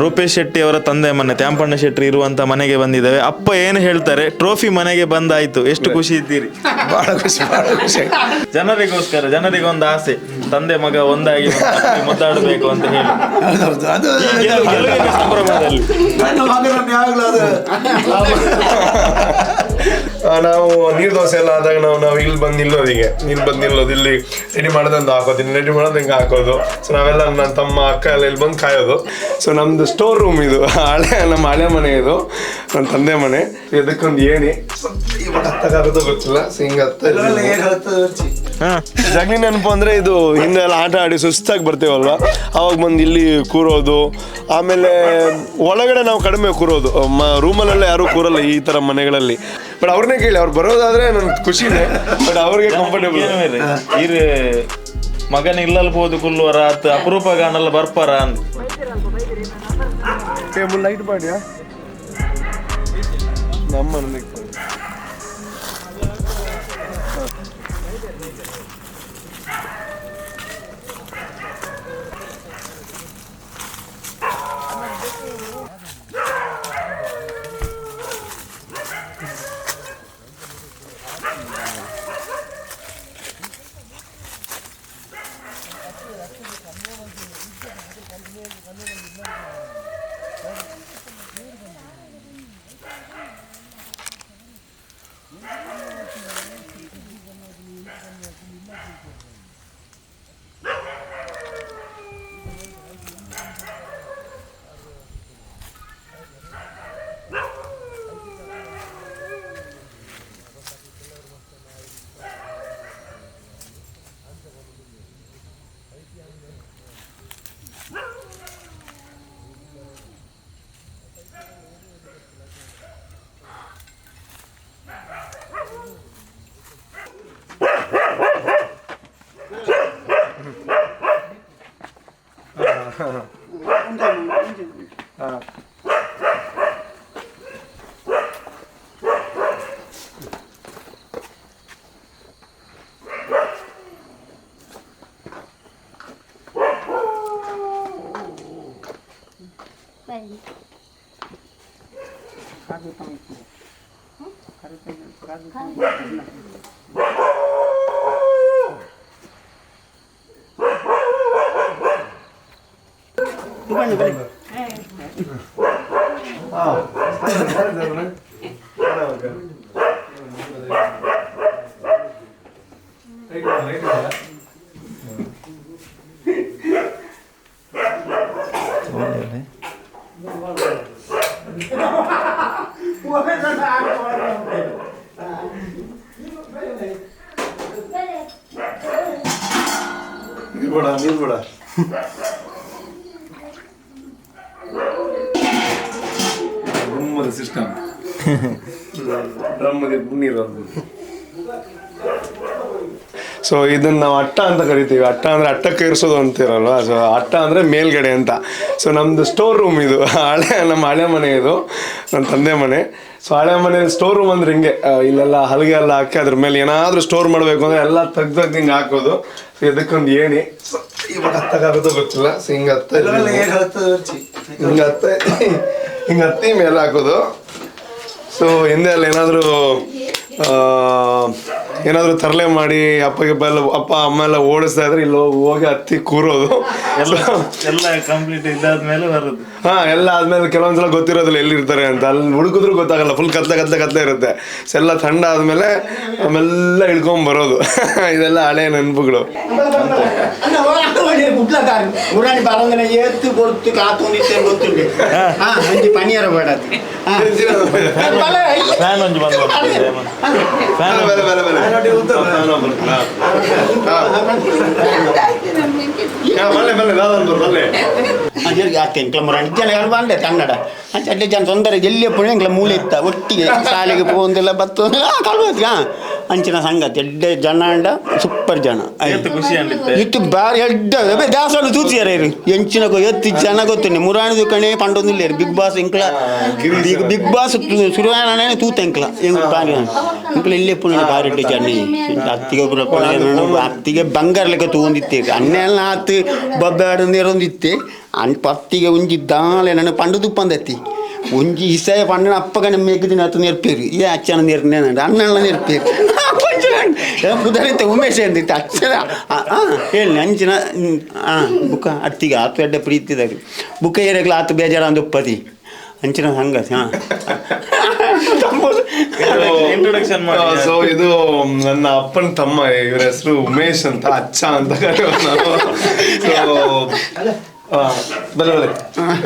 ರೂಪೇಶ್ ಶೆಟ್ಟಿ ಅವರ ತಂದೆ ಮನೆ ತ್ಯಾಂಪಣ್ಣ ಶೆಟ್ಟಿ ಇರುವಂತ ಮನೆಗೆ ಬಂದಿದ್ದೇವೆ. ಅಪ್ಪ ಏನು ಹೇಳ್ತಾರೆ, ಟ್ರೋಫಿ ಮನೆಗೆ ಬಂದಾಯ್ತು, ಎಷ್ಟು ಖುಷಿ ಇದ್ದೀರಿ? ಬಹಳ ಖುಷಿ. ಜನರಿಗೋಸ್ಕರ, ಜನರಿಗೊಂದು ಆಸೆ, ತಂದೆ ಮಗ ಒಂದಾಗಿ ಮುದ್ದಾಡಬೇಕು ಅಂತ ಹೇಳಿ ಗೆಲುವಿನ ಸಂಭ್ರಮದಲ್ಲಿ ನಾವು ನೀರು ದೋಸೆ ಎಲ್ಲ ಆದಾಗ ನಾವು ಇಲ್ಲಿ ಬಂದು ನಿಲ್ಲೋದು ಇಲ್ಲಿ ರೆಡಿ ಮಾಡೋದಂತ ಹಾಕೋದು, ರೆಡಿ ಮಾಡೋದು ಹಿಂಗೆ ಹಾಕೋದು. ಸೊ ನಾವೆಲ್ಲ ನನ್ನ ತಮ್ಮ ಅಕ್ಕ ಎಲ್ಲ ಇಲ್ಲಿ ಬಂದು ಕಾಯೋದು. ಸೊ ನಮ್ದು ಸ್ಟೋರ್ ರೂಮ್ ಇದು, ನಮ್ಮ ಹಳೆ ಮನೆ ಇದು, ನನ್ನ ತಂದೆ ಮನೆ. ಇದಕ್ಕೊಂದು ಏಣಿ ಹತ್ತಕ್ಕಾಗೋದು ಗೊತ್ತಿಲ್ಲ. ಜಗ್ಲಿ ನೆನಪು ಅಂದ್ರೆ ಇದು ಹಿಂದೆಲ್ಲ ಆಟ ಆಡಿ ಸುಸ್ತಾಗಿ ಬರ್ತೀವಲ್ವ, ಅವಾಗ ಬಂದು ಇಲ್ಲಿ ಕೂರೋದು. ಆಮೇಲೆ ಒಳಗಡೆ ನಾವು ಕಡಿಮೆ ಕೂರೋದು, ರೂಮಲ್ಲೆಲ್ಲ ಯಾರು ಕೂರಲ್ಲ ಈ ತರ ಮನೆಗಳಲ್ಲಿ. ಬಟ್ ಅವ್ರನ್ನೇ ಕೇಳಿ, ಅವ್ರು ಬರೋದಾದ್ರೆ ನನ್ಗೆ ಖುಷಿನೇ, ಬಟ್ ಅವ್ರಿಗೆ ಕಂಫರ್ಟೇಬಲ್. ಮಗನ ಇಲ್ಲಲ್ಬೋದು ಕುಲ್ಲುವರ ಅಪರೂಪ ಗಾನಲ್ಲ ಬರ್ಪಾರ ಅಂತ ಲೈಟ್ ಮಾಡಿಯಾ ನಮ್ಮ ನೀರ್ಬೇಡ ಸಿಸ್ಟಮ್ ನೀರು. ಸೊ ಇದನ್ನ ನಾವು ಅಟ್ಟ ಅಂತ ಕರಿತೀವಿ. ಅಟ್ಟ ಅಂದ್ರೆ ಅಟ್ಟಕ್ಕೆ ಇರಿಸೋದು ಅಂತಿರಲ್ವ, ಸೊ ಅಟ್ಟ ಅಂದ್ರೆ ಮೇಲ್ಗಡೆ ಅಂತ. ಸೊ ನಮ್ದು ಸ್ಟೋರ್ ರೂಮ್ ಇದು, ನಮ್ಮ ಹಳೆ ಮನೆ ಇದು, ನನ್ನ ತಂದೆ ಮನೆ. ಸೊ ಹಳೆ ಮನೆ ಸ್ಟೋರ್ ರೂಮ್ ಅಂದ್ರೆ ಹಿಂಗೆ, ಇಲ್ಲೆಲ್ಲ ಹಲಗೆ ಎಲ್ಲ ಹಾಕಿ ಅದ್ರ ಮೇಲೆ ಏನಾದ್ರೂ ಸ್ಟೋರ್ ಮಾಡಬೇಕು ಅಂದ್ರೆ ಎಲ್ಲ ತೆಗ್ದು ಹಿಂಗೆ ಹಾಕೋದು. ಸೊ ಇದಕ್ಕೊಂದು ಏಣಿ, ಇವಾಗ ಹತ್ತಕ್ಕಾಗೋದು ಗೊತ್ತಿಲ್ಲ. ಸೊ ಹಿಂಗೆ ಹತ್ತಿ ಮೇಲೆ ಹಾಕೋದು. ಸೊ ಹಿಂದೆ ಅಲ್ಲಿ ಏನಾದರೂ ತರಲೆ ಮಾಡಿ ಅಪ್ಪ ಅಮ್ಮ ಎಲ್ಲ ಓಡಿಸ್ತಾ ಇದ್ರೆ ಇಲ್ಲಿ ಹೋಗಿ ಹತ್ತಿ ಕೂರೋದು. ಎಲ್ಲ ಕಂಪ್ಲೀಟ್ ಇದಾದ್ಮೇಲೆ ಬರೋದು. ಎಲ್ಲ ಆದ್ಮೇಲೆ ಕೆಲವೊಂದ್ಸಲ ಗೊತ್ತಿರೋದಿಲ್ಲ ಎಲ್ಲಿರ್ತಾರೆ ಅಂತ, ಅಲ್ಲಿ ಹುಡುಕಿದ್ರು ಗೊತ್ತಾಗಲ್ಲ, ಫುಲ್ ಕತ್ಲೆ ಇರುತ್ತೆ. ಸೊ ಎಲ್ಲ ಥಂಡ ಆದ್ಮೇಲೆ ಆಮೆಲ್ಲ ಇಳ್ಕೊಂಡ್ ಬರೋದು. ಇದೆಲ್ಲ ಹಳೆ ನೆನಪುಗಳು. ಬಂಡೆ ಕನ್ನಡ ಅಡ್ಡೆ ಜನ ತೊಂದರೆ ಎಲ್ಲಿ ಎಪ್ಪು ಎಂಗ್ಲ ಮೂಲೆ ಇತ್ತ ಒಟ್ಟಿಗೆ ಶಾಲೆಗೆ ಪೋಂದೆಲ್ಲ ಬತ್ತು ಕಲ್ವತ್ಗ ಅಂಚಿನ ಸಂಗತಿ ಎಡ್ಡೆ ಜನ ಅಂಡ ಸೂಪರ್ ಜನ ಖುಷಿ ಅಂಡಿತ್ತೆ ಇತ್ತು ಬಾರಿ ಎಡ್ಡ ದಾಸವಾಳ ತೂತಿಯಾರ ಇರು ಎಂಚಿನ ಎತ್ತಿ ಜನ ಗೊತ್ತುಂಡೆ ಮುರಾಣಿದು ಕಣೆ ಪಂಡೊಂದಿಲ್ಲ ಬಿಗ್ ಬಾಸ್ ಇಂಕ್ಲ ಬಿಗ್ ಬಾಸ್ ಸುರುವಾನೇ ತೂತ ಇಂಕ್ಲ ಹೆಂಗ್ ಬಾರಿ ಇಂಕ್ಲ ಇಲ್ಲೇ ಪುಣ್ಯ ಬಾರಿ ಎಡ್ಡೆ ಜನ ಅತ್ತಿಗೆ ಅತ್ತಿಗೆ ಬಂಗಾರ ಲೆಕ್ಕ ತಗೊಂಡಿತ್ತೆ ಅನ್ನೆಲ್ಲ ಆತು ಬಬ್ಬೆ ಆಡೊಂದಿತ್ತೆ ಅನ್ ಪತ್ತಿಗೆ ಒಂಜಿ ದಾಲೆ ನನ್ನ ಪಂಡು ತುಪ್ಪಂದತ್ತಿ ಒಂಜಿ ಇಸಾಯ ಪಂಡನ ಅಪ್ಪಗನ ಮೇಗದಿನ ಹತ್ತು ನೆರ್ಪೇರು ಈ ಅಚ್ಚನ ನೆರ್ನೇ ಅಣ್ಣನ ನೆರ್ಪೇರು ಬುಧನಿತ್ತ ಉಮೇಶ್ ಅಂದಿತ್ತು ಅಚ್ಚನ ಹೇಳಿ ಅಂಚಿನ ಬುಕ್ಕ ಅತ್ತಿಗೆ ಆತು ಎಡ್ಡೆ ಪ್ರೀತಿದಾಗ ಬುಕ್ಕ ಏರಿಯಾಗ್ಲ ಆತು ಬೇಜಾರ ಅಂದು ಒಪ್ಪದಿ ಅಂಚಿನ ಸಂಗತಿ ಇಂಟ್ರೊಡಕ್ಷನ್ ಸೊ ಇದು ನನ್ನ ಅಪ್ಪನ ತಮ್ಮ, ಇವ್ರ ಹೆಸರು ಉಮೇಶ್ ಅಂತ, ಅಚ್ಚ ಅಂತ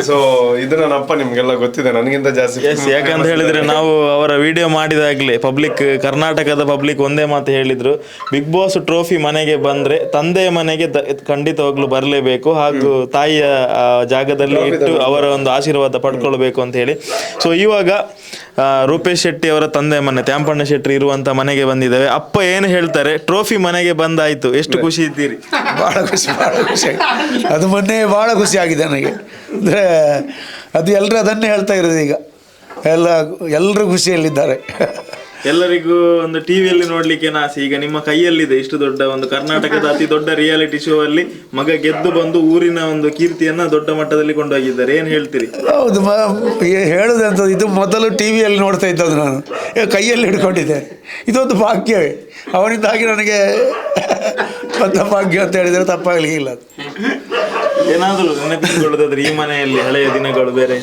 ಸೊ ಇದು ನನ್ನ ಅಪ್ಪ, ನಿಮ್ಗೆಲ್ಲ ಗೊತ್ತಿದೆ ನನಗಿಂತ ಜಾಸ್ತಿ. ಯಾಕಂತ ಹೇಳಿದ್ರೆ ನಾವು ಅವರ ವಿಡಿಯೋ ಮಾಡಿದಾಗ್ಲೇ ಪಬ್ಲಿಕ್, ಕರ್ನಾಟಕದ ಪಬ್ಲಿಕ್ ಒಂದೇ ಮಾತು ಹೇಳಿದ್ರು, ಬಿಗ್ ಬಾಸ್ ಟ್ರೋಫಿ ಮನೆಗೆ ಬಂದ್ರೆ ತಂದೆಯ ಮನೆಗೆ ಖಂಡಿತವಾಗ್ಲೂ ಬರಲೇಬೇಕು, ಹಾಗೂ ತಾಯಿಯ ಜಾಗದಲ್ಲಿ ಇಟ್ಟು ಅವರ ಒಂದು ಆಶೀರ್ವಾದ ಪಡ್ಕೊಳ್ಬೇಕು ಅಂತ ಹೇಳಿ. ಸೊ ಇವಾಗ ರೂಪೇಶ್ ಶೆಟ್ಟಿ ಅವರ ತಂದೆ ಮನೆ ತ್ಯಾಂಪಣ್ಣ ಶೆಟ್ಟಿ ಇರುವಂತ ಮನೆಗೆ ಬಂದಿದ್ದೇವೆ. ಅಪ್ಪ ಏನು ಹೇಳ್ತಾರೆ, ಟ್ರೋಫಿ ಮನೆಗೆ ಬಂದಾಯ್ತು, ಎಷ್ಟು ಖುಷಿ ಇದ್ದೀರಿ? ಭಾಳ ಖುಷಿ ಅದು ಮೊನ್ನೆ ಭಾಳ ಖುಷಿ ಆಗಿದೆ ನನಗೆ. ಅಂದರೆ ಅದು ಎಲ್ಲರೂ ಅದನ್ನೇ ಹೇಳ್ತಾ ಇರೋದು ಈಗ, ಎಲ್ಲರೂ ಖುಷಿಯಲ್ಲಿದ್ದಾರೆ. ಎಲ್ಲರಿಗೂ ಒಂದು ಟಿವಿಯಲ್ಲಿ ನೋಡ್ಲಿಕ್ಕೆ ಆಸೆ. ಈಗ ನಿಮ್ಮ ಕೈಯಲ್ಲಿದೆ ಇಷ್ಟು ದೊಡ್ಡ ಒಂದು ಕರ್ನಾಟಕದ ಅತಿ ದೊಡ್ಡ ರಿಯಾಲಿಟಿ ಶೋ ಅಲ್ಲಿ ಮಗ ಗೆದ್ದು ಬಂದು ಊರಿನ ಒಂದು ಕೀರ್ತಿಯನ್ನ ದೊಡ್ಡ ಮಟ್ಟದಲ್ಲಿ ಕೊಂಡೋಗಿದ್ದಾರೆ. ಏನ್ ಹೇಳ್ತೀರಿ? ಹೌದು, ಹೇಳುದಂತ ಇದು ಮೊದಲು ಟಿವಿಯಲ್ಲಿ ನೋಡ್ತಾ ಇದ್ದದ್ದು, ನಾನು ಕೈಯಲ್ಲಿ ಹಿಡ್ಕೊಂಡಿದ್ದೆ. ಇದೊಂದು ಭಾಗ್ಯವೇ, ಅವನಿಂದಾಗಿ ನನಗೆ ಬಂದ ಭಾಗ್ಯ ಅಂತ ಹೇಳಿದರೆ ತಪ್ಪಾಗಲಿಕ್ಕಿಲ್ಲ. ಏನಾದರೂ ನೆನಪಿಸಿಕೊಳ್ಳೋದಾದ್ರೆ ಈ ಮನೆಯಲ್ಲಿ ಹಳೆಯ ದಿನಗಳು ಬೇರೆ?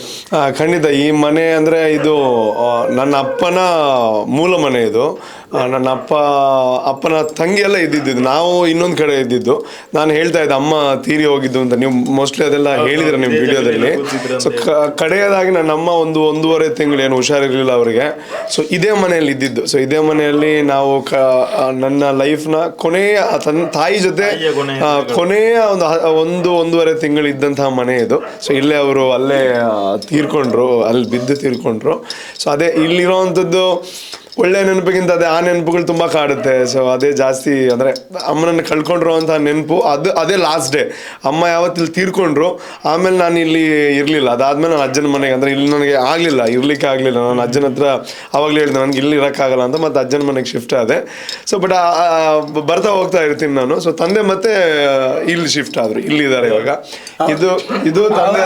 ಖಂಡಿತ. ಈ ಮನೆ ಅಂದರೆ ಇದು ನನ್ನ ಅಪ್ಪನ ಮೂಲ ಮನೆ. ಇದು ನನ್ನ ಅಪ್ಪನ ತಂಗಿ ಎಲ್ಲ ಇದ್ದಿದ್ದು, ನಾವು ಇನ್ನೊಂದು ಕಡೆ ಇದ್ದಿದ್ದು. ನಾನು ಹೇಳ್ತಾ ಇದ್ದೆ ಅಮ್ಮ ತೀರಿ ಹೋಗಿದ್ದು ಅಂತ, ನೀವು ಮೋಸ್ಟ್ಲಿ ಅದೆಲ್ಲ ಹೇಳಿದ್ರೆ ನಿಮ್ಮ ವಿಡಿಯೋದಲ್ಲಿ. ಸೊ ಕಡೆಯದಾಗಿ ನನ್ನ ಅಮ್ಮ ಒಂದೂವರೆ ತಿಂಗಳು ಏನು ಹುಷಾರಿರಲಿಲ್ಲ ಅವರಿಗೆ. ಸೊ ಇದೇ ಮನೆಯಲ್ಲಿ ಇದ್ದಿದ್ದು. ಸೊ ಇದೇ ಮನೆಯಲ್ಲಿ ನಾವು ನನ್ನ ಲೈಫ್ನ ಕೊನೆಯ ತಾಯಿ ಜೊತೆ ಕೊನೆಯ ಒಂದೂವರೆ ತಿಂಗಳು ಇದ್ದಂತಹ ಮನೆ ಇದು. ಸೊ ಇಲ್ಲೇ ಅವರು ಅಲ್ಲೇ ತೀರ್ಕೊಂಡ್ರು, ಅಲ್ಲಿ ಬಿದ್ದು ತೀರ್ಕೊಂಡ್ರು. ಸೊ ಅದೇ ಇಲ್ಲಿರೋವಂಥದ್ದು ಒಳ್ಳೆ ನೆನಪಿಗಿಂತ ಆ ನೆನಪುಗಳು ತುಂಬ ಕಾಡುತ್ತೆ. ಸೊ ಅದೇ ಜಾಸ್ತಿ, ಅಂದರೆ ಅಮ್ಮನನ್ನು ಕಳ್ಕೊಂಡಿರುವಂಥ ನೆನಪು ಅದೇ ಲಾಸ್ಟ್ ಡೇ. ಅಮ್ಮ ಯಾವತ್ತಿಲ್ಲಿ ತೀರ್ಕೊಂಡ್ರು, ಆಮೇಲೆ ನಾನು ಇಲ್ಲಿ ಇರಲಿಲ್ಲ. ಅದಾದ್ಮೇಲೆ ನಾನು ಅಜ್ಜನ ಮನೆಗೆ, ಅಂದರೆ ಇಲ್ಲಿ ನನಗೆ ಇರಲಿಕ್ಕೆ ಆಗಲಿಲ್ಲ. ನಾನು ಅಜ್ಜನ ಹತ್ರ ಆವಾಗಲೇ ಹೇಳಿದೆ ನನಗೆ ಇಲ್ಲಿ ಇರೋಕ್ಕಾಗಲ್ಲ ಅಂತ, ಮತ್ತು ಅಜ್ಜನ ಮನೆಗೆ ಶಿಫ್ಟ್ ಆದೆ. ಸೊ ಬಟ್ ಬರ್ತಾ ಹೋಗ್ತಾ ಇರ್ತೀನಿ ನಾನು. ಸೊ ತಂದೆ ಮತ್ತೆ ಇಲ್ಲಿ ಶಿಫ್ಟ್ ಆದರು, ಇಲ್ಲಿದ್ದಾರೆ ಇವಾಗ. ಇದು ತಂದೆ,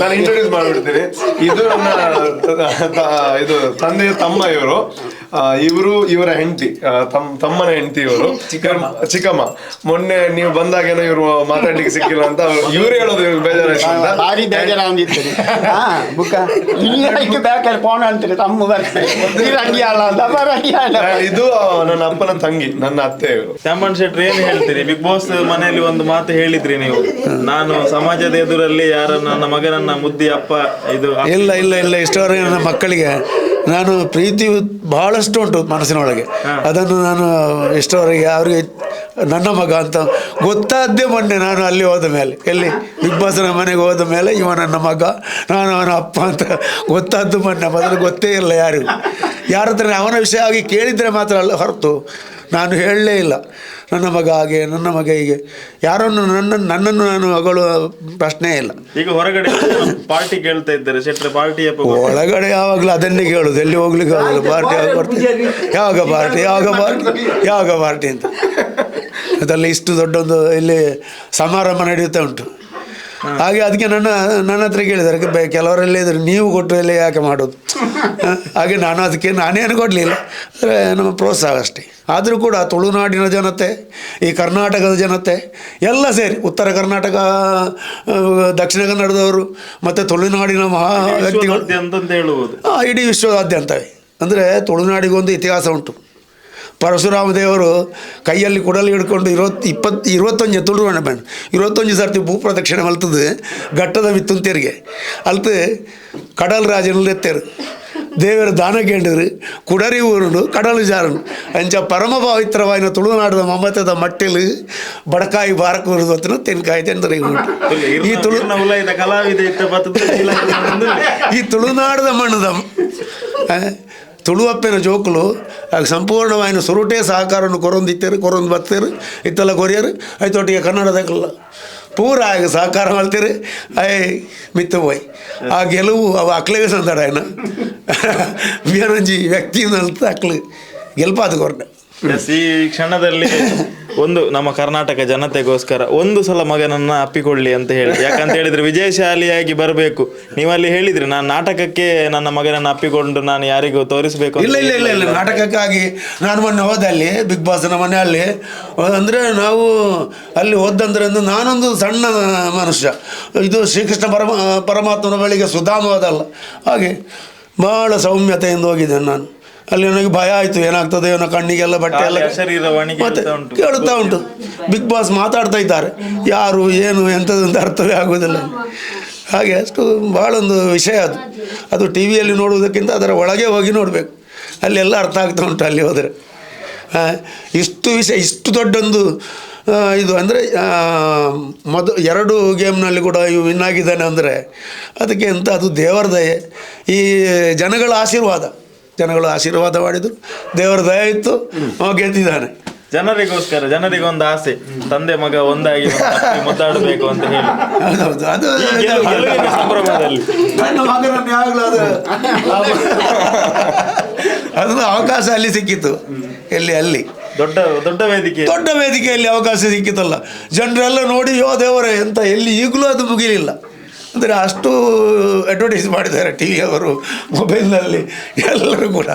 ನಾನು ಇಂಟ್ರೊಡ್ಯೂಸ್ ಮಾಡಿಬಿಡ್ತೀನಿ. ಇದು ಇದು ತಂದೆಯ ತಮ್ಮ, ಇವರ ಹೆಂಡತಿ, ತಮ್ಮನ ಹೆಂಡತಿ ಇವರು, ಚಿಕ್ಕಮ್ಮ. ಮೊನ್ನೆ ನೀವು ಬಂದಾಗೇನೋ ಇವರು ಮಾತಾಡ್ಲಿಕ್ಕೆ ಸಿಕ್ಕಿಲ್ಲ ಅಂತ ಇವ್ರು ಹೇಳೋದು, ಇವ್ರು ಇದು ನನ್ನ ಅಪ್ಪನ ತಂಗಿ, ನನ್ನ ಅತ್ತೆ ಇವರು. ತ್ಯಾಂಪಣ್ಣ ಶೆಟ್ಟಿ, ಏನ್ ಹೇಳ್ತೀರಿ? ಬಿಗ್ ಬಾಸ್ ಮನೆಯಲ್ಲಿ ಒಂದು ಮಾತು ಹೇಳಿದ್ರಿ ನೀವು, ನಾನು ಸಮಾಜದ ಎದುರಲ್ಲಿ ನನ್ನ ಮಗನನ್ನ ಮುದ್ದಿ ಅಪ್ಪ ಇದು ಇಲ್ಲ ಇಷ್ಟವರೆಗೆ ನನ್ನ ಮಕ್ಕಳಿಗೆ ನಾನು ಪ್ರೀತಿ ಬಹಳಷ್ಟು ಉಂಟು ಮನಸ್ಸಿನೊಳಗೆ. ಅದನ್ನು ನಾನು ಇಷ್ಟವರೆಗೆ ಅವ್ರಿಗೆ ನನ್ನ ಮಗ ಅಂತ ಗೊತ್ತಾದ್ದೇ ಮೊನ್ನೆ ನಾನು ಅಲ್ಲಿ ಹೋದ ಮೇಲೆ, ಎಲ್ಲಿ ಬಿಗ್ ಬಾಸ್ನ ಮನೆಗೆ ಹೋದ ಮೇಲೆ ಇವ ನನ್ನ ಮಗ, ನಾನು ಅವನ ಅಪ್ಪ ಅಂತ ಗೊತ್ತಾದ್ದು ಮೊನ್ನೆ. ಮೊದಲು ಗೊತ್ತೇ ಇಲ್ಲ ಯಾರ ಹತ್ರ ಅವನ ವಿಷಯ ಆಗಿ ಕೇಳಿದರೆ ಮಾತ್ರ ಅಲ್ಲ, ಹೊರತು ನಾನು ಹೇಳಲೇ ಇಲ್ಲ ನನ್ನ ಮಗ ಹಾಗೆ, ನನ್ನ ಮಗ ಹೀಗೆ. ಯಾರನ್ನು ನನ್ನನ್ನು ನಾನು ಹೊಗಳುವ ಪ್ರಶ್ನೆ ಇಲ್ಲ. ಈಗ ಹೊರಗಡೆ ಪಾರ್ಟಿ ಕೇಳ್ತಾ ಇದ್ದಾರೆ, ಶೆಟ್ರೆ ಪಾರ್ಟಿ ಒಳಗಡೆ ಯಾವಾಗಲೂ ಅದನ್ನೇ ಕೇಳೋದು, ಎಲ್ಲಿ ಹೋಗ್ಲಿಕ್ಕೆ ಆಗೋದು, ಪಾರ್ಟಿ ಯಾವಾಗ ಪಾರ್ಟಿ ಅಂತ. ಅದೆಲ್ಲ ಇಷ್ಟು ದೊಡ್ಡೊಂದು ಇಲ್ಲಿ ಸಮಾರಂಭ ನಡೆಯುತ್ತಾ ಉಂಟು. ಹಾಗೆ ಅದಕ್ಕೆ ನನ್ನ ಹತ್ರ ಕೇಳಿದ್ದಾರೆ, ಕೆಲವರೆಲ್ಲ ಇದ್ರು, ನೀವು ಕೊಟ್ಟರೆ ಯಾಕೆ ಮಾಡೋದು? ಹಾಗೆ ನಾನೇನು ಕೊಡಲಿಲ್ಲ, ಅಂದರೆ ನಮ್ಮ ಪ್ರೋತ್ಸಾಹ ಅಷ್ಟೇ. ಆದರೂ ಕೂಡ ತುಳುನಾಡಿನ ಜನತೆ, ಈ ಕರ್ನಾಟಕದ ಜನತೆ ಎಲ್ಲ ಸೇರಿ, ಉತ್ತರ ಕರ್ನಾಟಕ, ದಕ್ಷಿಣ ಕನ್ನಡದವರು ಮತ್ತು ತುಳುನಾಡಿನ ಮಹಾ ವ್ಯಕ್ತಿಗಳು ಅಂತ ಹೇಳ್ಬೋದು, ಇಡೀ ವಿಶ್ವದಾದ್ಯಂತವೇ. ಅಂದರೆ ತುಳುನಾಡಿಗೊಂದು ಇತಿಹಾಸ ಉಂಟು. ಪರಶುರಾಮ ದೇವರು ಕೈಯಲ್ಲಿ ಕುಡಲಿ ಹಿಡ್ಕೊಂಡು 21 ತುಳುವಣ ಬಂದು 21 ಸರ್ತಿ ಭೂಪ್ರದಕ್ಷಿಣೆ ಮಲ್ತದ್ದು ಘಟ್ಟದ ಮಿತ್ತುಂತೇರಿಗೆ ಅಲ್ತು ಕಡಲ್ ರಾಜನಲ್ಲಿ ಎತ್ತೇರು ದೇವರ ದಾನ ಕೇಳಿದ್ರು ಕುಡರಿ ಊರುಡು ಕಡಲು ಜಾರನು ಅಂಚ ಪರಮ ಪವಿತ್ರವಾಯಿನ ತುಳುನಾಡದ ಮಮತದ ಮಟ್ಟಿಲು ಬಡಕಾಯಿ ಬಾರಕೂರುದು ಅಂತ ತೆನ್ಕಾಯಿ ತೆಂದರೆ ಈ ತುಳುನಾಡದ ಮಣ್ಣದ ತುಳುವಪ್ಪೆನ ಜೋಕುಲು ಆಗ ಸಂಪೂರ್ಣವಾಯಿನ ಸುರುಟೇ ಸಹಕಾರವನ್ನು ಕೊರೊಂದಿತ್ತೇರು ಕೊರೊಂದು ಬತ್ತೇರು ಇತ್ತೆಲ್ಲ ಕೊರಿಯರು ಆಯ್ತೊಟ್ಟಿಗೆ ಕನ್ನಡದಾಗಲ್ಲ ಪೂರ ಆಗ ಸಹಕಾರ ಮಾಡ್ತೀರಿ ಮಿತ್ತು ಹೋಯ್ ಆ ಗೆಲುವು ಅವು ಅಕ್ಳಿಗೆ ಸಂದಾಡ ಏನ ಬೇರೊಂಜಿ ವ್ಯಕ್ತಿಯಿಂದ ಅಕ್ಳು ಗೆಲ್ಪಾದ ಕೊರ್ಡ. ಈ ಕ್ಷಣದಲ್ಲಿ ಒಂದು ನಮ್ಮ ಕರ್ನಾಟಕ ಜನತೆಗೋಸ್ಕರ ಒಂದು ಸಲ ಮಗನನ್ನ ಅಪ್ಪಿಕೊಳ್ಳಿ ಅಂತ ಹೇಳಿ, ಯಾಕಂತ ಹೇಳಿದ್ರೆ ವಿಜಯಶಾಲಿಯಾಗಿ ಬರಬೇಕು. ನೀವಲ್ಲಿ ಹೇಳಿದ್ರಿ ನಾನು ನಾಟಕಕ್ಕೆ ನನ್ನ ಮಗನನ್ನು ಅಪ್ಪಿಕೊಂಡು ನಾನು ಯಾರಿಗೂ ತೋರಿಸಬೇಕು. ಇಲ್ಲ ಇಲ್ಲ ಇಲ್ಲ ಇಲ್ಲ ನಾಟಕಕ್ಕಾಗಿ ನಾನು ಮೊನ್ನೆ ಹೋದೆ ಅಲ್ಲಿ ಬಿಗ್ ಬಾಸ್ನ ಮನೆಯಲ್ಲಿ. ಅಂದರೆ ನಾವು ಅಲ್ಲಿ ಹೋದಂದ್ರೆ ನಾನೊಂದು ಸಣ್ಣ ಮನುಷ್ಯ, ಇದು ಶ್ರೀಕೃಷ್ಣ ಪರಮಾತ್ಮನ ಬಳಿಗೆ ಸುಧಾಮ ಹೋದಲ್ಲ ಹಾಗೆ ಭಾಳ ಸೌಮ್ಯತೆಯಿಂದ ಹೋಗಿದ್ದೇನೆ ನಾನು. ಅಲ್ಲಿ ನನಗೆ ಭಯ ಆಯಿತು, ಏನಾಗ್ತದೆ ಏನೋ ಕಣ್ಣಿಗೆಲ್ಲ ಬಟ್ಟೆ ಎಲ್ಲ ಮತ್ತೆ ಕೇಳುತ್ತಾ ಉಂಟು. ಬಿಗ್ ಬಾಸ್ ಮಾತಾಡ್ತಾ ಇದ್ದಾರೆ, ಯಾರು ಏನು ಎಂಥದಂತ ಅರ್ಥವೇ ಆಗೋದಿಲ್ಲ. ಹಾಗೆ ಅಷ್ಟು ಭಾಳೊಂದು ವಿಷಯ ಅದು ಟಿ ವಿಯಲ್ಲಿ ನೋಡುವುದಕ್ಕಿಂತ ಅದರ ಒಳಗೆ ಹೋಗಿ ನೋಡಬೇಕು, ಅಲ್ಲೆಲ್ಲ ಅರ್ಥ ಆಗ್ತಾ ಉಂಟು ಅಲ್ಲಿ ಹೋದರೆ. ಇಷ್ಟು ವಿಷಯ, ಇಷ್ಟು ದೊಡ್ಡೊಂದು ಇದು ಅಂದರೆ ಎರಡು ಗೇಮ್ನಲ್ಲಿ ಕೂಡ ಇವು ವಿನ್ ಆಗಿದ್ದಾನೆ ಅಂದರೆ ಅದಕ್ಕೆ ಎಂತ, ಅದು ದೇವರ ದಯೆ, ಈ ಜನಗಳ ಆಶೀರ್ವಾದ ಮಾಡಿದ್ರು, ದೇವರ ದಯ ಇತ್ತು, ಗೆದ್ದಿದ್ದಾನೆ. ಜನರಿಗೋಸ್ಕರ, ಜನರಿಗೊಂದು ಆಸೆ, ತಂದೆ ಮಗ ಒಂದಾಗಿ ಮುದ್ದಾಡಬೇಕು ಅಂತ ಹೇಳಿ. ಹೌದೌದು, ಅದು ಸಂಭ್ರಮದಲ್ಲಿ ನನ್ನ ಮಗನನ್ನು ಯಾವಾಗಲೂ ಅದೊಂದು ಅವಕಾಶ ಅಲ್ಲಿ ಸಿಕ್ಕಿತ್ತು. ಅಲ್ಲಿ ದೊಡ್ಡ ವೇದಿಕೆಯಲ್ಲಿ ಅವಕಾಶ ಸಿಕ್ಕಿತ್ತಲ್ಲ, ಜನರೆಲ್ಲ ನೋಡಿ ಯೋ ದೇವರೇ ಅಂತ. ಎಲ್ಲಿ ಈಗಲೂ ಅದು ಮುಗಿಲಿಲ್ಲ. ಅಂದರೆ ಅಷ್ಟು ಅಡ್ವರ್ಟೈಸ್ ಮಾಡಿದ್ದಾರೆ ಟಿ ವಿಯವರು, ಮೊಬೈಲ್ನಲ್ಲಿ ಎಲ್ಲರೂ ಕೂಡ.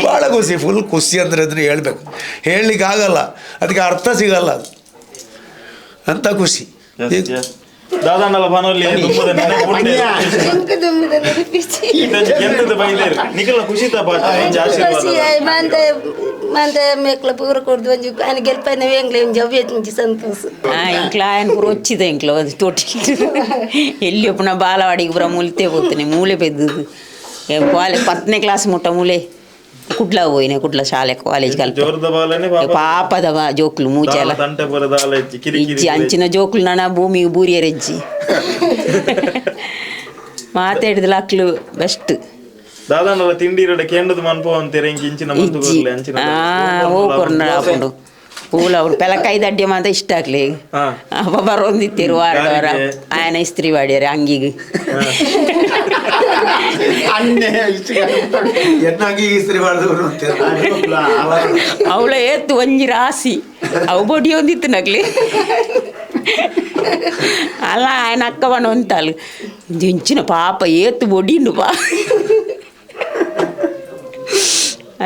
ಭಾಳ ಖುಷಿ, ಫುಲ್ ಖುಷಿ ಅಂದರೆ ಅದನ್ನು ಹೇಳಲಿಕ್ಕೆ ಆಗಲ್ಲ, ಅದಕ್ಕೆ ಅರ್ಥ ಸಿಗಲ್ಲ ಅದು ಅಂತ ಖುಷಿ. దాదాపు పనులు ಖುಷಿತ ಮಂತೆ ಮೇಕ್ಲ ಪೂರ ಕೊಡ್ದು ಒಂಜಿ ఆయన గెలిపోయిన ఎంగ్లే జవ్వేట్ నుంచి సంతోష ఇంట్లో ఆయన కూడా వచ్చింది ఇంట్లో తోటి వెళ్ళి ఇప్పుడు నా బాలవాడికి పురా మూలితే పోతున్నాయి మూలే పెద్దది పోలే 10ನೇ ಕ್ಲಾಸ್ ಮುಟ್ಟ ಮೂಲೆ ಕುಡ್ಲ ಹೋಯ್ನೆ ಕುಡ್ಲ ಶಾಲೆ ಕಾಲೇಜ್ ಕಲ್ಪೆ ಪಾಪದ ಜೋಕ್ಲು ಮೂಚೆಲ್ಲ ಇಜ್ಜಿ ಅಂಚಿನ ಜೋಕ್ಲು ನನ್ನ ಭೂಮಿಗೆ ಬೂರಿಯರೆಜ್ಜಿ ಮಾತಾಡಿದ ಅಕ್ಲು ಬೆಸ್ಟ್ ದಾದಾನಲ್ಲ ತಿಂಡಿ ಕೇಂದ್ರದ ಮನ್ಪೋ ಅಂತೀರ ಇಂಚಿನ ಹೋಗ್ಕೊಂಡು ಹಾಕೊಂಡು ಪೂಲ ಅವ್ರು ಪೆಲಕಾಯಿ ದಡ್ಡೆ ಮಾತ್ರ ಇಷ್ಟ ಆಗ್ಲಿ ಅಪ್ಪ ಬರೋಂದಿತ್ತೀರು ವಾರದವರ ಆಯನ ಇಸ್ತ್ರಿ ಮಾಡ್ಯಾರ ಅಂಗಿಗೆ ಅವಳ ಎತ್ತು ಒಂಜಿ ರಾಸಿ ಅವು ಬೊಡಿ ಒಂದಿತ್ತು ನಗ್ಲಿ ಅಲ್ಲ ఆయన అక్క పని ఉంటారు దించిన పాప ఏత్తు బొడిండు పా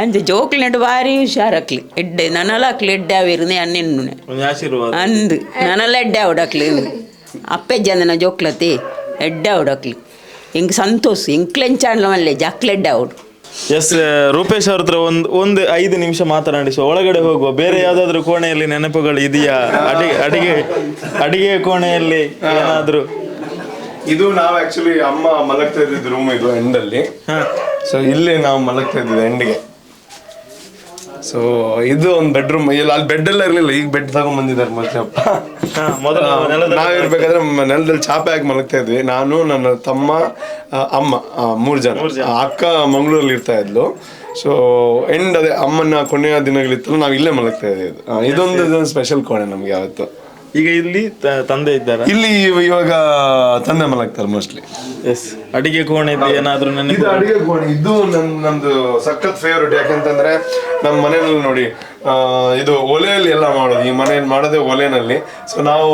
ಅಂಚ ಜೋಕ್ಲು ನೆಟ್ಟು ಭಾರಿ ಹುಷಾರಕ್ಲಿ ಎಡ್ಡೆ ನನ್ನಲ್ಲ ಅಕ್ಲು ಎಡ್ಡೆ ಆವಿರುನೆ ಅನ್ನೆನ್ನು ಅಂದು ನನ್ನಲ್ಲ ಎಡ್ಡೆ ಅವಡಕ್ಲಿ ಅಪ್ಪೆಜ್ಜ ಅಂದ ಜೋಕ್ಲತಿ ಎಡ್ಡೆ ಅವಡಕ್ಲಿ ಹಿಂಗೆ ಸಂತೋಷ ಇಂಕ್ಲೆಂಚಾಂಡ್ಲ ಮಲ್ಲೆ ಜಕ್ಲು ಎಡ್ಡೆ ಅವಡು. ಎಸ್, ರೂಪೇಶ್ ಅವ್ರ ಹತ್ರ ಒಂದು 5 ನಿಮಿಷ ಮಾತನಾಡಿಸುವ, ಒಳಗಡೆ ಹೋಗುವ. ಬೇರೆ ಯಾವ್ದಾದ್ರು ಕೋಣೆಯಲ್ಲಿ ನೆನಪುಗಳು ಇದೆಯಾ? ಅಡಿಗೆ ಕೋಣೆಯಲ್ಲಿ ಏನಾದ್ರು? ಇದು ನಾವು ಆಕ್ಚುಲಿ ಅಮ್ಮ ಮಲಗ್ತಾ ಇದ್ದಿದ್ದು ರೂಮ್, ಇದು ಎಂಡಲ್ಲಿ. ಸೊ ಇಲ್ಲಿ ನಾವು ಮಲಗ್ತಾ ಇದ್ದಿದ್ದು ಎಂಡ್ಗೆ. ಸೊ ಇದು ಒಂದು ಬೆಡ್ರೂಮ್. ಇಲ್ಲಿ ಅಲ್ಲಿ ಬೆಡ್ ಎಲ್ಲ ಇರಲಿಲ್ಲ, ಈಗ ಬೆಡ್ ತಗೊಂಡ್ ಬಂದಿದ್ದಾರೆ ಮತ್ತೆ. ನಾವಿರ್ಬೇಕಾದ್ರೆ ನೆಲದಲ್ಲಿ ಚಾಪೆ ಹಾಕಿ ಮಲಗ್ತಾ ಇದ್ವಿ, ನಾನು, ನನ್ನ ತಮ್ಮ, ಅಮ್ಮ, 3 ಜನ. ಅಕ್ಕ ಮಂಗಳೂರಲ್ಲಿ ಇರ್ತಾ ಇದ್ಲು. ಸೊ ಅದೇ ಅಮ್ಮನ ಕೊನೆಯ ದಿನಗಳಿತ್ತಲ್ಲ, ನಾವು ಇಲ್ಲೇ ಮಲಗ್ತಾ ಇದ್ದೀವಿ. ಇದೊಂದು ಸ್ಪೆಷಲ್ ಕೋಣೆ ನಮ್ಗೆ ಯಾವತ್ತು. ಈಗ ಇಲ್ಲಿ ತಂದೆ ಇದ್ದಾರೆ, ಇಲ್ಲಿ ಇವಾಗ ತಂದೆ ಮಲಗ್ತಾರೆ ಮೋಸ್ಟ್ಲಿ. ಎಸ್, ಅಡಿಗೆ ಕೋಣೆ ಏನಾದ್ರು? ಇದು ಅಡಿಗೆ ಕೋಣೆ, ಇದು ನಮ್ದು ಸಖತ್ ಫೇವ್ರೇಟ್. ಯಾಕಂತಂದ್ರೆ ನಮ್ಮ ಮನೆಯಲ್ಲಿ ನೋಡಿ, ಇದು ಒಲೆಯಲ್ಲಿ ಎಲ್ಲ ಮಾಡೋದು. ಈ ಮನೆಯಲ್ಲಿ ಮಾಡೋದೇ ಒಲೆನಲ್ಲಿ. ಸೊ ನಾವು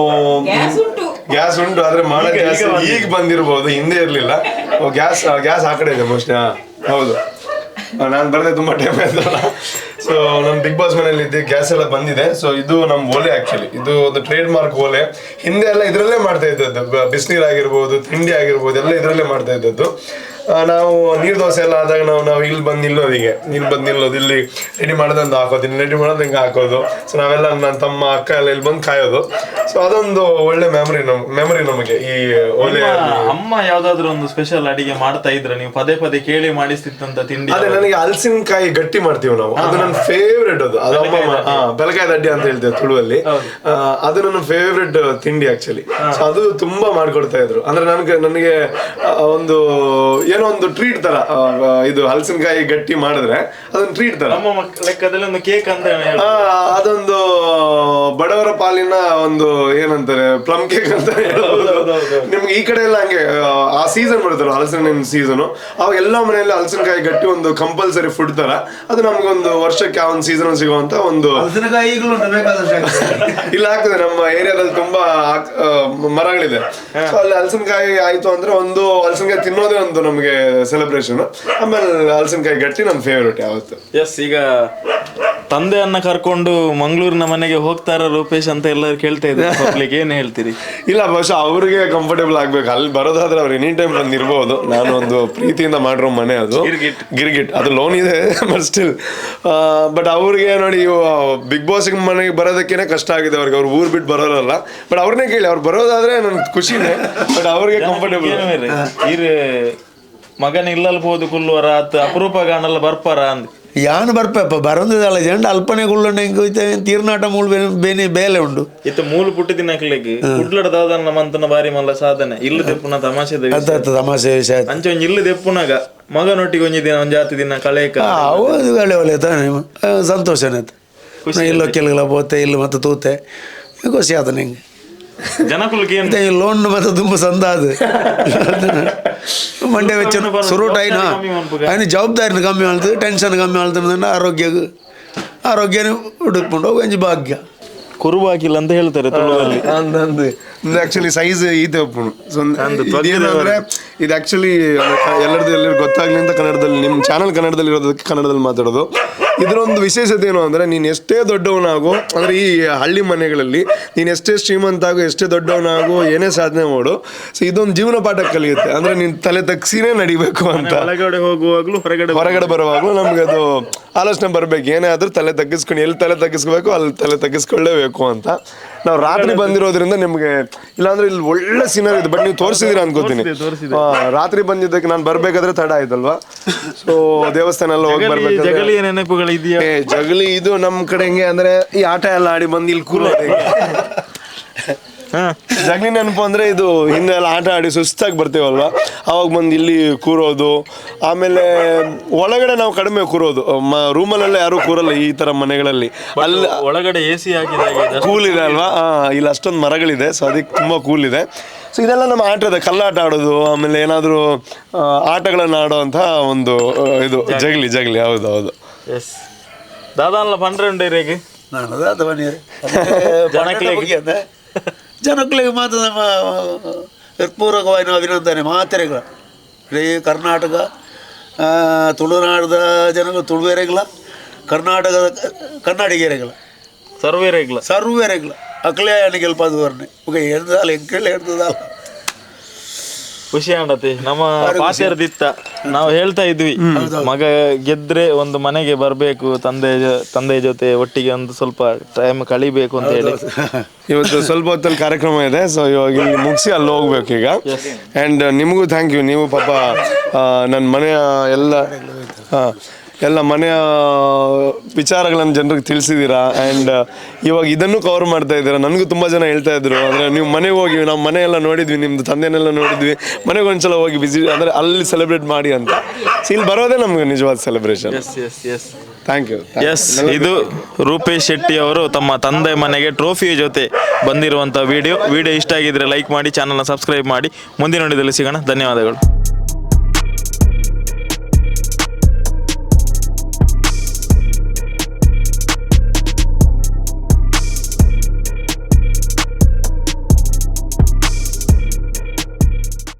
ಗ್ಯಾಸ್ ಉಂಟು, ಆದ್ರೆ ಮಾಡೋ ಗ್ಯಾಸ್ ಈಗ ಬಂದಿರ್ಬೋದು, ಹಿಂದೆ ಇರ್ಲಿಲ್ಲ. ಗ್ಯಾಸ್ ಆ ಕಡೆ ಇದೆ ಮೋಸ್ಟ್ಲಿ. ಹೌದು, ನಾನು ಬರದೆ ತುಂಬಾ ಟೈಮ್ ಆಯ್ತಲ್ಲ. ಸೊ ನಮ್ಮ ಬಿಗ್ ಬಾಸ್ ಮನೇಲಿ ಇದ್ದೆ, ಗ್ಯಾಸ್ ಎಲ್ಲ ಬಂದಿದೆ. ಸೊ ಇದು ನಮ್ಮ ಒಲೆ, ಆಕ್ಚುಲಿ ಇದು ಒಂದು ಟ್ರೇಡ್ ಮಾರ್ಕ್ ಒಲೆ. ಹಿಂದೆ ಎಲ್ಲ ಇದ್ರಲ್ಲೇ ಮಾಡ್ತಾ ಇದ್ದದ್ದು, ಬಿಸಿನೀರು ಆಗಿರ್ಬೋದು, ತಿಂಡಿ ಆಗಿರ್ಬೋದು, ಎಲ್ಲ ಇದ್ರಲ್ಲೇ ಮಾಡ್ತಾ ಇದ್ದದ್ದು. ನಾವು ನೀರು ದೋಸೆ ಎಲ್ಲ ಆದಾಗ ನಾವು ಇಲ್ಲಿ ಬಂದು ನಿಲ್ಲೋದು, ಇಲ್ಲಿ ರೆಡಿ ಮಾಡೋದಂತ ಹಾಕೋದು, ಇಲ್ಲಿ ರೆಡಿ ಮಾಡೋದು ಹಿಂಗೆ ಹಾಕೋದು. ಸೊ ನಾವೆಲ್ಲ ನನ್ನ ತಮ್ಮ ಅಕ್ಕ ಎಲ್ಲ ಇಲ್ಲಿ ಬಂದು ಕಾಯೋದು. ಸೊ ಅದೊಂದು ಒಳ್ಳೆ ಮೆಮೊರಿ ನಮಗೆ ಈ ಒಲೆ. ಅಮ್ಮ ಯಾವ್ದಾದ್ರು ಒಂದು ಸ್ಪೆಷಲ್ ಅಡಿಗೆ ಮಾಡ್ತಾ ಇದ್ರ ನೀವು ಪದೇ ಪದೇ ಕೇಳಿ ಮಾಡಿಸ್ತಿತ್ತಂತ ತಿಂಡಿ? ಅದೇ, ನನಗೆ ಹಲಸಿನಕಾಯಿ ಗಟ್ಟಿ ಮಾಡ್ತೀವಿ ನಾವು, ಅದು ನನ್ನ ಫೇವ್ರೇಟ್. ಅದು ಬೆಲಕಾಯಿ ದಡ್ಡಿ ಅಂತ ಹೇಳ್ತೇವೆ ತುಳುವಲ್ಲಿ. ಅದು ನನ್ನ ಫೇವ್ರೇಟ್ ತಿಂಡಿ ಆಕ್ಚುಲಿ. ಸೊ ಅದು ತುಂಬಾ ಮಾಡ್ಕೊಡ್ತಾ ಇದ್ರು. ಅಂದ್ರೆ ನನಗೆ ಒಂದು ಏನೋ ಒಂದು ಟ್ರೀಟ್ ತರ, ಇದು ಹಲಸಿನಕಾಯಿ ಗಟ್ಟಿ ಮಾಡಿದ್ರೆ ಅದೊಂದು ಟ್ರೀಟ್ ತರ, ನಮ್ಮ ಲೆಕ್ಕದಲ್ಲಿ ಒಂದು ಕೇಕ್ ಅಂತ ಅದೊಂದು ಬಡವರ ಪಾಲಿನ ಒಂದು ಏನಂತಾರೆ ಪ್ಲಮ್ ಕೇಕ್ ಅಂತ ಹೇಳ್ಬೋದು. ನಿಮ್ಗೆ ಈ ಕಡೆ ಎಲ್ಲ ಹಂಗೆ ಆ ಸೀಸನ್ ಬರುತ್ತಲ್ಲ ಹಲಸಿನ ಸೀಸನ್, ಅವಾಗ ಎಲ್ಲ ಮನೆಯಲ್ಲಿ ಹಲಸಿನಕಾಯಿ ಗಟ್ಟಿ ಒಂದು ಕಂಪಲ್ಸರಿ ಫುಡ್ ತರ, ಅದು ನಮ್ಗೆ ಒಂದು ವರ್ಷಕ್ಕೆ ಆ ಒಂದು ಸೀಸನ್ ಸಿಗುವಂತ ಒಂದು ಇಲ್ಲ ಆಗ್ತದೆ. ನಮ್ಮ ಏರಿಯಾದಲ್ಲಿ ತುಂಬಾ ಮರಗಳಿದೆ, ಸೊ ಅಲ್ಲಿ ಹಲಸಿನಕಾಯಿ ಆಯ್ತು ಅಂದ್ರೆ ಒಂದು ಹಲಸಿನಕಾಯಿ ತಿನ್ನೋದೇ ಒಂದು ನಮಗೆ ಸೆಲೆಬ್ರೇಷನ್. ಆಮೇಲೆ ಹಲಸಿನಕಾಯಿ ಗಟ್ಟಿ ನನ್ನ ಫೇವ್ರೇಟ್ ಯಾವತ್ತು. ಎಸ್, ಈಗ ತಂದೆಯನ್ನ ಕರ್ಕೊಂಡು ಮಂಗಳೂರಿನ ಮನೆಗೆ ಹೋಗ್ತಾರ ರೂಪೇಶ್ ಅಂತ ಎಲ್ಲರೂ ಕೇಳ್ತಾ ಇದ್ದಾರೆ ಪಬ್ಲಿಕ್, ಏನ್ ಹೇಳ್ತೀರಿ? ಇಲ್ಲ ಬಹುಶಃ ಅವ್ರಿಗೆ ಕಂಫರ್ಟೇಬಲ್ ಆಗ್ಬೇಕು. ಅಲ್ಲಿ ಬರೋದಾದ್ರೆ ಅವ್ರು ಎನಿ ಟೈಮ್ ಬಂದಿರ್ಬೋದು. ನಾನು ಒಂದು ಪ್ರೀತಿಯಿಂದ ಮಾಡಿರೋ ಮನೆ ಅದು ಗಿರ್ಗಿಟ್, ಅದು ಲೋನ್ ಇದೆ ಬಟ್ ಸ್ಟಿಲ್. ಬಟ್ ಅವ್ರಿಗೆ ನೋಡಿ ಬಿಗ್ ಬಾಸ್ ಮನೆಗೆ ಬರೋದಕ್ಕೇನೆ ಕಷ್ಟ ಆಗಿದೆ ಅವ್ರಿಗೆ, ಅವ್ರು ಊರ್ ಬಿಟ್ಟು ಬರೋರಲ್ಲ. ಬಟ್ ಅವ್ರನ್ನೇ ಕೇಳಿ, ಅವ್ರು ಬರೋದಾದ್ರೆ ನನ್ಗೆ ಖುಷಿನೇ, ಬಟ್ ಅವ್ರಿಗೆ ಕಂಫರ್ಟೇಬಲ್. ಮಗನ ಇಲ್ಲಲ್ಬೋದು ಕುಲ್ಲುವರ ಅಪರೂಪ ಗಾಣಲ್ಲ ಬರ್ಪಾರ ಅಂದ್ ಯಾನು ಬರ್ಪಪ್ಪ ಬರೋದಲ್ಲ ಜಂಡ ಅಲ್ಪನೆ ಗುಳ್ಳುಂಡ ತೀರ್ನಾಟ ಮೂಲ ಬೇನೆ ಬೇಲೆ ಉಂಡು ಇತ್ತು ಮೂಲ ಪುಟ್ಟಿದಿನ ಹಾಕ್ಲಿಕ್ಕೆ ಕುಡ್ಲಡ ದಾದನ ಮಂತನ ಬಾರಿ ಮಲ್ಲ ಸಾಧನೆ ಇಲ್ಲ ದೆಪ್ಪುನ ತಮಾಷೆ ತಮಾಷೆ ವಿಷಯ ಅಂಚೆ ಒಂಜಿ ಇಲ್ಲ ದೆಪ್ಪುನಾಗ ಮಗನೊಟ್ಟಿಗೆ ಒಂಜಿ ದಿನ ಒಂದ್ ಜಾತಿ ದಿನ ಕಳೆಯಕ ಹೌದು ಒಳ್ಳೆ ಒಳ್ಳೆ ತಾನೆ ಸಂತೋಷನೇ ಇಲ್ಲೋ ಕೆಲಗಳ ಪೋತೆ ಇಲ್ಲ ಮತ್ತೆ ತೂತೆ ಖುಷಿ ಆತ ನಿಂಗೆ ಜನಕುಲ್ಗೆ ಲೋನ್ ಮತ್ತೆ ತುಂಬ ಸಂದ ಅದು ಮಂಡ್ಯ ವೆಚ್ಚ ಸುರುಟ್ ಆಯ್ನ ఆయన ಜವಾಬ್ದಾರಿನ ಕಮ್ಮಿ ಮಾಡ್ತದೆ, ಟೆನ್ಷನ್ ಕಮ್ಮಿ ಮಾಡ್ತಾನೆ, ಆರೋಗ್ಯನೇ ಹುಡುಕ್ಕೊಂಡು ಹೋಗಿ ಒಂಜಿ ಭಾಗ್ಯ ಕುರುಬಾಕಿಲ್ಲ ಅಂತ ಹೇಳ್ತಾರೆ ತುಳುವಲ್ಲಿ. ಆಕ್ಚುಲಿ ಸೈಜ್ ಇದೆ ಅಂದ್ರೆ ಇದು ಆಕ್ಚುಲಿ ಎಲ್ಲರಿಗೂ ಗೊತ್ತಾಗ್ಲಿ ಅಂತ ಕನ್ನಡದಲ್ಲಿ ನಿಮ್ಮ ಚಾನಲ್ ಕನ್ನಡದಲ್ಲಿ ಇರೋದಕ್ಕೆ ಕನ್ನಡದಲ್ಲಿ ಮಾತಾಡೋದು. ಇದರೊಂದು ವಿಶೇಷತೆ ಏನು ಅಂದ್ರೆ ನೀನು ಎಷ್ಟೇ ದೊಡ್ಡವನಾಗು, ಅಂದ್ರೆ ಈ ಹಳ್ಳಿ ಮನೆಗಳಲ್ಲಿ ನೀನು ಎಷ್ಟೇ ಶ್ರೀಮಂತ ಆಗು, ಎಷ್ಟೇ ದೊಡ್ಡವನಾಗು, ಏನೇ ಸಾಧನೆ ಮಾಡು, ಸೊ ಇದೊಂದು ಜೀವನ ಪಾಠ ಕಲಿಯುತ್ತೆ. ಅಂದ್ರೆ ನೀನು ತಲೆ ತಗ್ಸಿನೇ ನಡಿಬೇಕು ಅಂತ. ಒಳಗಡೆ ಹೋಗುವಾಗ್ಲೂ ಹೊರಗಡೆ ಬರುವಾಗ್ಲೂ ನಮ್ಗೆ ಅದು ಆಲೋಚನೆ ಬರ್ಬೇಕು, ಏನೇ ಆದ್ರೂ ತಲೆ ತಗ್ಗಿಸ್ಕೊಂಡು ಎಲ್ಲಿ ತಲೆ ತಗ್ಗಿಸ್ಬೇಕು ಅಲ್ಲಿ ತಲೆ ತಗ್ಗಿಸ್ಕೊಳ್ಳೇಬೇಕು ಅಂತ. ನಾವು ರಾತ್ರಿ ಬಂದಿರೋದ್ರಿಂದ ನಿಮ್ಗೆ ಇಲ್ಲಾಂದ್ರೆ ಇಲ್ಲಿ ಒಳ್ಳೆ ಸೀನರಿ ಇದೆ, ಬಟ್ ನೀವು ತೋರಿಸಿದೀರ ಅನ್ಕೋತೀನಿ. ರಾತ್ರಿ ಬಂದಿದ್ದಕ್ಕೆ ನಾನು ಬರ್ಬೇಕಾದ್ರೆ ತಡ ಆಯ್ತಲ್ವಾ, ಸೊ ದೇವಸ್ಥಾನ ಎಲ್ಲ ಹೋಗಿ ಬರ್ಬೇಕು. ಜಗಲಿ ಇದು ನಮ್ ಕಡೆ ಹೆಂಗೆ ಅಂದ್ರೆ ಈ ಆಟ ಎಲ್ಲ ಆಡಿ ಬಂದು ಇಲ್ಲಿ ಕೂರೋದು. ಜಗಲಿ ನೆನಪು ಅಂದ್ರೆ ಇದು ಹಿಂದೆ ಎಲ್ಲ ಆಟ ಆಡಿ ಸುಸ್ತಾಗಿ ಬರ್ತೀವಲ್ವಾ, ಅವಾಗ ಬಂದು ಇಲ್ಲಿ ಕೂರೋದು. ಆಮೇಲೆ ಒಳಗಡೆ ನಾವು ಕಡಿಮೆ ಕೂರೋದು, ರೂಮಲ್ಲೆಲ್ಲ ಯಾರು ಕೂರಲ್ಲ ಈ ತರ ಮನೆಗಳಲ್ಲಿ. ಅಲ್ಲಿ ಒಳಗಡೆ AC ಹಾಕಿದಾಗ ಕೂಲ್ ಇದೆ ಅಲ್ವಾ, ಇಲ್ಲಿ ಅಷ್ಟೊಂದು ಮರಗಳಿದೆ, ಸೊ ಅದಕ್ಕೆ ತುಂಬಾ ಕೂಲ್ ಇದೆ. ಸೊ ಇದೆಲ್ಲ ನಮ್ಮ ಆಟ ಇದೆ, ಕಲ್ಲಾಟ ಆಡೋದು, ಆಮೇಲೆ ಏನಾದ್ರು ಆಟಗಳನ್ನ ಆಡೋಂಥ ಒಂದು ಇದು ಜಗಲಿ. ಹೌದು. ಎಸ್ ದಾದಾನ್ಲ ಪಂಡ್ರೆ ರೇಗೆ ಜನಕ್ಲಿಗೆ ಮಾತ್ರ ನಮ್ಮ ಹೃತ್ಪೂರ್ವಕವಾಗಿ ಅಭಿನಂದನೆ ಮಾತ್ರೆಗಳ ಇಡೀ ಕರ್ನಾಟಕ ತುಳುನಾಡದ ಜನಗಳು ತುಳುವೇರೆಗಳ ಕರ್ನಾಟಕದ ಕನ್ನಡಿಗೇರೆಗಳ ಸರ್ವೇರೆಗಳ ಅಕ್ಲೇ ಗೆಲ್ಪದು ವರ್ಣೆ ಹೇಳ್ದಲ್ಲ ಎಂಕೇಳಿ ಹೇಳ್ತದಲ್ಲ. ಖುಷಿ ಆಂಡತಿ ನಮ್ಮ ಪಾತ್ಯರ್ದಿತ್ತ ನಾವು ಹೇಳ್ತಾ ಇದ್ವಿ, ಮಗ ಗೆದ್ರೆ ಒಂದು ಮನೆಗೆ ಬರ್ಬೇಕು, ತಂದೆ ಜೊತೆ ಒಟ್ಟಿಗೆ ಒಂದು ಸ್ವಲ್ಪ ಟೈಮ್ ಕಳಿಬೇಕು ಅಂತ ಹೇಳಿ. ಇವತ್ತು ಸ್ವಲ್ಪ ಹೊತ್ತಲ್ಲಿ ಕಾರ್ಯಕ್ರಮ ಇದೆ, ಸೊ ಇವಾಗ ಇಲ್ಲಿ ಮುಗಿಸಿ ಅಲ್ಲಿ ಹೋಗ್ಬೇಕು ಈಗ. ಆ್ಯಂಡ್ ನಿಮಗೂ ಥ್ಯಾಂಕ್ ಯು, ನೀವು ಪಾಪ ನನ್ನ ಮನೆಯ ಎಲ್ಲ ಮನೆಯ ವಿಚಾರಗಳನ್ನು ಜನರಿಗೆ ತಿಳಿಸಿದ್ದೀರಾ. ಆ್ಯಂಡ್ ಇವಾಗ ಇದನ್ನು ಕವರ್ ಮಾಡ್ತಾ ಇದ್ದೀರಾ. ನನಗೂ ತುಂಬ ಜನ ಹೇಳ್ತಾ ಇದ್ರು, ಅಂದರೆ ನೀವು ಮನೆಗೆ ಹೋಗಿ, ನಾವು ಮನೆಯೆಲ್ಲ ನೋಡಿದ್ವಿ, ನಿಮ್ಮದು ತಂದೆನೆಲ್ಲ ನೋಡಿದ್ವಿ, ಮನೆಗೆ ಒಂದ್ಸಲ ಹೋಗಿ ಅಂದರೆ ಅಲ್ಲಿ ಸೆಲೆಬ್ರೇಟ್ ಮಾಡಿ ಅಂತ. ಸೊ ಇಲ್ಲಿ ಬರೋದೇ ನಮ್ಗೆ ನಿಜವಾದ ಸೆಲೆಬ್ರೇಷನ್. Thank you. ಎಸ್, ಇದು ರೂಪೇಶ್ ಶೆಟ್ಟಿ ಅವರು ತಮ್ಮ ತಂದೆ ಮನೆಗೆ ಟ್ರೋಫಿ ಜೊತೆ ಬಂದಿರುವಂಥ ವಿಡಿಯೋ ಇಷ್ಟ ಆಗಿದ್ರೆ ಲೈಕ್ ಮಾಡಿ, ಚಾನಲ್ನ ಸಬ್ಸ್ಕ್ರೈಬ್ ಮಾಡಿ. ಮುಂದಿನ ವಿಡಿಯೋದಲ್ಲಿ ಸಿಗೋಣ. ಧನ್ಯವಾದಗಳು.